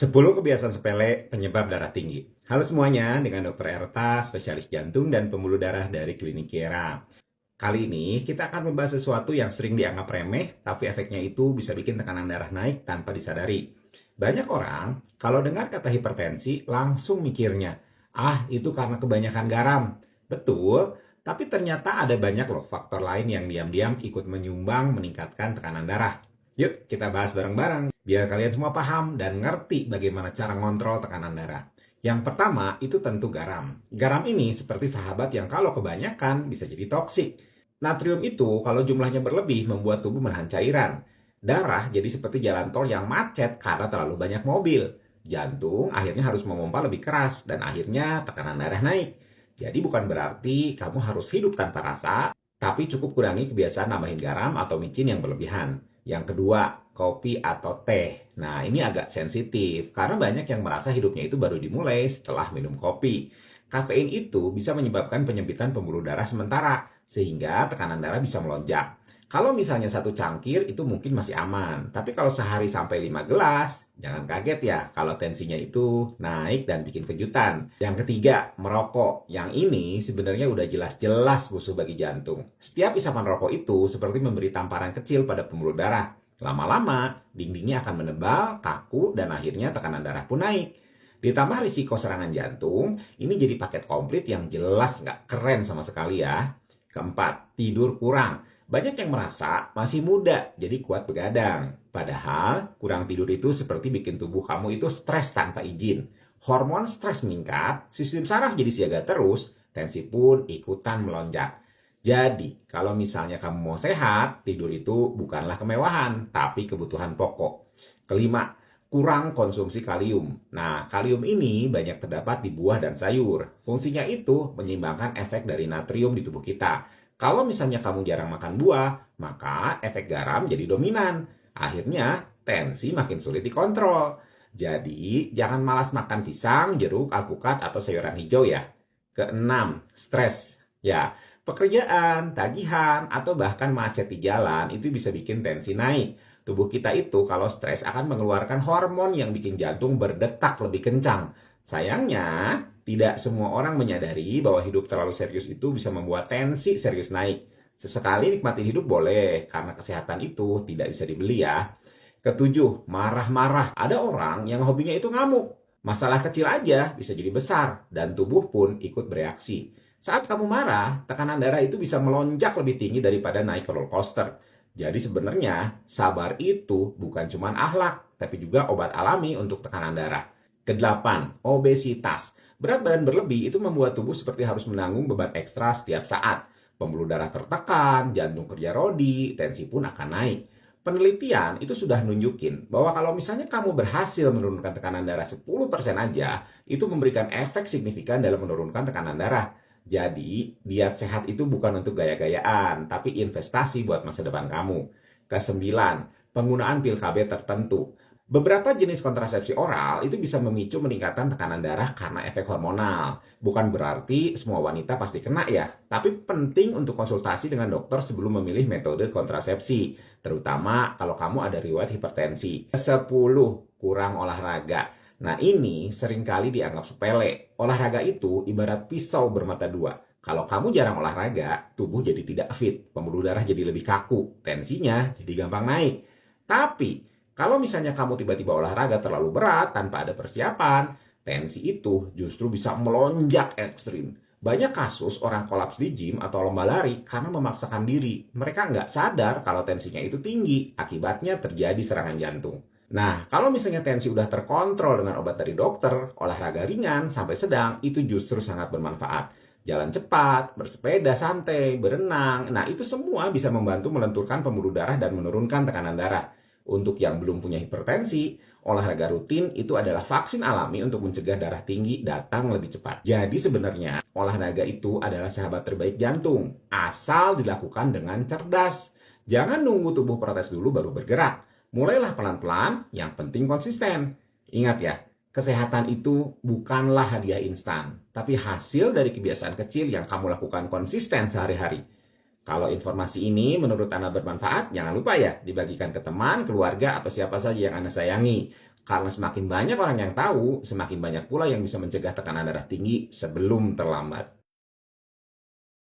10 kebiasaan sepele penyebab darah tinggi. Halo semuanya, dengan Dr. Erta, spesialis jantung dan pembuluh darah dari Klinik Kiera. Kali ini kita akan membahas sesuatu yang sering dianggap remeh, tapi efeknya itu bisa bikin tekanan darah naik tanpa disadari. Banyak orang, kalau dengar kata hipertensi, langsung mikirnya, itu karena kebanyakan garam. Betul, tapi ternyata ada banyak loh faktor lain yang diam-diam ikut menyumbang meningkatkan tekanan darah. Yuk kita bahas bareng-bareng, biar kalian semua paham dan ngerti bagaimana cara ngontrol tekanan darah. Yang pertama itu tentu garam. Garam ini seperti sahabat yang kalau kebanyakan bisa jadi toksik. Natrium itu kalau jumlahnya berlebih membuat tubuh menahan cairan. Darah jadi seperti jalan tol yang macet karena terlalu banyak mobil. Jantung akhirnya harus memompa lebih keras dan akhirnya tekanan darah naik. Jadi bukan berarti kamu harus hidup tanpa rasa, tapi cukup kurangi kebiasaan nambahin garam atau micin yang berlebihan. Yang kedua, kopi atau teh. Nah, ini agak sensitif karena banyak yang merasa hidupnya itu baru dimulai setelah minum kopi. Kafein itu bisa menyebabkan penyempitan pembuluh darah sementara, sehingga tekanan darah bisa melonjak. Kalau misalnya satu cangkir itu mungkin masih aman, tapi kalau sehari sampai 5 gelas, jangan kaget ya kalau tensinya itu naik dan bikin kejutan. Yang ketiga, merokok. Yang ini sebenarnya udah jelas-jelas musuh bagi jantung. Setiap isapan rokok itu seperti memberi tamparan kecil pada pembuluh darah. Lama-lama, dindingnya akan menebal, kaku, dan akhirnya tekanan darah pun naik. Ditambah risiko serangan jantung, ini jadi paket komplit yang jelas nggak keren sama sekali ya. Keempat, tidur kurang. Banyak yang merasa masih muda, jadi kuat begadang. Padahal, kurang tidur itu seperti bikin tubuh kamu itu stres tanpa izin. Hormon stres meningkat, sistem saraf jadi siaga terus, tensi pun ikutan melonjak. Jadi, kalau misalnya kamu mau sehat, tidur itu bukanlah kemewahan, tapi kebutuhan pokok. Kelima, kurang konsumsi kalium. Nah, kalium ini banyak terdapat di buah dan sayur. Fungsinya itu menyeimbangkan efek dari natrium di tubuh kita. Kalau misalnya kamu jarang makan buah, maka efek garam jadi dominan. Akhirnya, tensi makin sulit dikontrol. Jadi, jangan malas makan pisang, jeruk, alpukat, atau sayuran hijau ya. Keenam, stres. Ya, pekerjaan, tagihan, atau bahkan macet di jalan itu bisa bikin tensi naik. Tubuh kita itu kalau stres akan mengeluarkan hormon yang bikin jantung berdetak lebih kencang. Sayangnya, tidak semua orang menyadari bahwa hidup terlalu serius itu bisa membuat tensi serius naik. Sesekali nikmatin hidup boleh, karena kesehatan itu tidak bisa dibeli ya. Ketujuh, marah-marah. Ada orang yang hobinya itu ngamuk. Masalah kecil aja bisa jadi besar, dan tubuh pun ikut bereaksi. Saat kamu marah, tekanan darah itu bisa melonjak lebih tinggi daripada naik roller coaster. Jadi sebenarnya, sabar itu bukan cuma akhlak, tapi juga obat alami untuk tekanan darah. Kedelapan, obesitas. Berat badan berlebih itu membuat tubuh seperti harus menanggung beban ekstra setiap saat. Pembuluh darah tertekan, jantung kerja rodi, tensi pun akan naik. Penelitian itu sudah nunjukin bahwa kalau misalnya kamu berhasil menurunkan tekanan darah 10% aja, itu memberikan efek signifikan dalam menurunkan tekanan darah. Jadi, diet sehat itu bukan untuk gaya-gayaan, tapi investasi buat masa depan kamu. Kesembilan, penggunaan pil KB tertentu. Beberapa jenis kontrasepsi oral itu bisa memicu meningkatkan tekanan darah karena efek hormonal. Bukan berarti semua wanita pasti kena ya, tapi penting untuk konsultasi dengan dokter sebelum memilih metode kontrasepsi, terutama kalau kamu ada riwayat hipertensi. 10. Kurang olahraga. Nah ini seringkali dianggap sepele. Olahraga itu ibarat pisau bermata dua. Kalau kamu jarang olahraga, tubuh jadi tidak fit, pembuluh darah jadi lebih kaku, tensinya jadi gampang naik. Tapi kalau misalnya kamu tiba-tiba olahraga terlalu berat tanpa ada persiapan, tensi itu justru bisa melonjak ekstrim. Banyak kasus orang kolaps di gym atau lomba lari karena memaksakan diri. Mereka nggak sadar kalau tensinya itu tinggi, akibatnya terjadi serangan jantung. Nah, kalau misalnya tensi udah terkontrol dengan obat dari dokter, olahraga ringan sampai sedang, itu justru sangat bermanfaat. Jalan cepat, bersepeda santai, berenang, nah itu semua bisa membantu melenturkan pembuluh darah dan menurunkan tekanan darah. Untuk yang belum punya hipertensi, olahraga rutin itu adalah vaksin alami untuk mencegah darah tinggi datang lebih cepat. Jadi sebenarnya olahraga itu adalah sahabat terbaik jantung, asal dilakukan dengan cerdas. Jangan nunggu tubuh protes dulu baru bergerak. Mulailah pelan-pelan, yang penting konsisten. Ingat ya, kesehatan itu bukanlah hadiah instan, tapi hasil dari kebiasaan kecil yang kamu lakukan konsisten sehari-hari. Kalau informasi ini menurut Anda bermanfaat, jangan lupa ya dibagikan ke teman, keluarga, atau siapa saja yang Anda sayangi. Karena semakin banyak orang yang tahu, semakin banyak pula yang bisa mencegah tekanan darah tinggi sebelum terlambat.